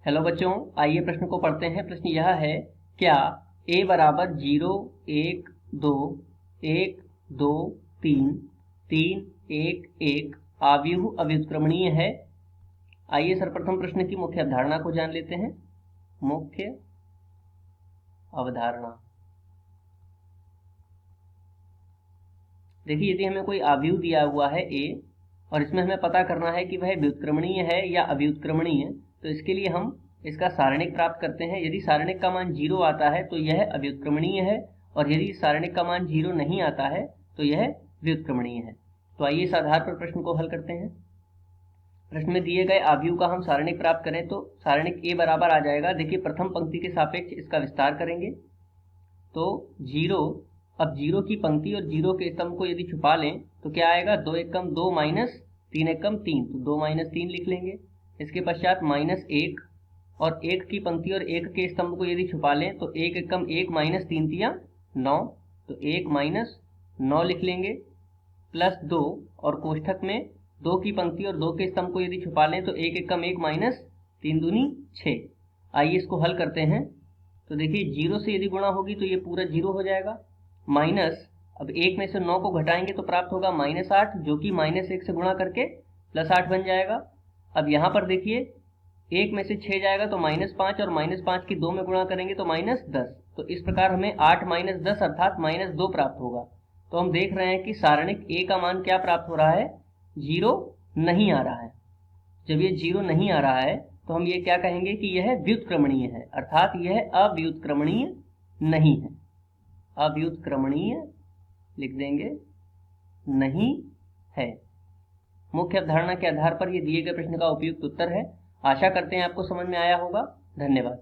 Hello बच्चों, आइए प्रश्न को पढ़ते हैं। प्रश्न यह है, क्या a बराबर 0, 1, 2, 1, 2, 3, 3, 1, 1 आव्यूह अव्युत्क्रमणीय है। आइए सर्वप्रथम प्रश्न की मुख्य अवधारणा को जान लेते हैं। मुख्य अवधारणा, देखिए यदि हमें कोई आव्यूह दिया हुआ है a और इसमें हमें पता करना है कि वह व्युत्क्रमणीय है या अव्युत्क्रमणीय, तो इसके लिए हम इसका सारणिक प्राप्त करते हैं। यदि सारणिक का मान 0 आता है तो यह अव्युत्क्रमणीय है, और यदि सारणिक का मान 0 नहीं आता है तो यह व्युत्क्रमणीय है। तो आइए इस आधार पर प्रश्न को हल करते हैं। प्रश्न में दिए गए आव्यूह का हम सारणिक प्राप्त करें तो सारणिक a बराबर आ जाएगा। देखिए प्रथम पंक्ति के सापेक्ष इसका विस्तार करेंगे तो 0, अब 0 की पंक्ति और 0 के स्तंभ को यदि छुपा लें तो क्या आएगा, 2 एकम 2 माइनस 3 एकम 3, तो 2 माइनस 3 लिख लेंगे। इसके पश्चात माइनस 1 और 1 की पंक्ति और 1 के स्तंभ को यदि छुपा लें तो 1 एकम 1 माइनस 3 तिया 9, तो 1 माइनस 9 लिख लेंगे। प्लस 2 और कोष्ठक में 2 की पंक्ति और 2 के स्तंभ को यदि छुपा लें तो 1 एकम 1 माइनस 3 दूनी 6। आइए इसको हल करते हैं। तो देखिए 0 से यदि गुणा होगी तो ये पूरा 0 हो जाएगा। माइनस, अब 1 में से 9 को घटाएंगे तो प्राप्त होगा -8, जो कि -1 से गुणा करके +8 बन जाएगा। अब यहाँ पर देखिए 1 में से 6 जाएगा तो -5, और -5 की 2 में गुणा करेंगे तो -10। तो इस प्रकार हमें 8 - 10 अर्थात -2 प्राप्त होगा। तो हम देख रहे हैं कि सारणिक a का मान क्या प्राप्त हो रहा है, 0 नहीं आ रहा है। जब ये 0 नहीं आ रहा है तो हम ये क्या कहेंगे कि यह व्युत्क्रमणीय है, अर्थात यह अव्युत्क्रमणीय नहीं है। अव्युत्क्रमणीय लिख देंगे, नहीं है। मुख्य अवधारणा के आधार पर ये दिए गए प्रश्न का उपयुक्त उत्तर है। आशा करते हैं आपको समझ में आया होगा। धन्यवाद।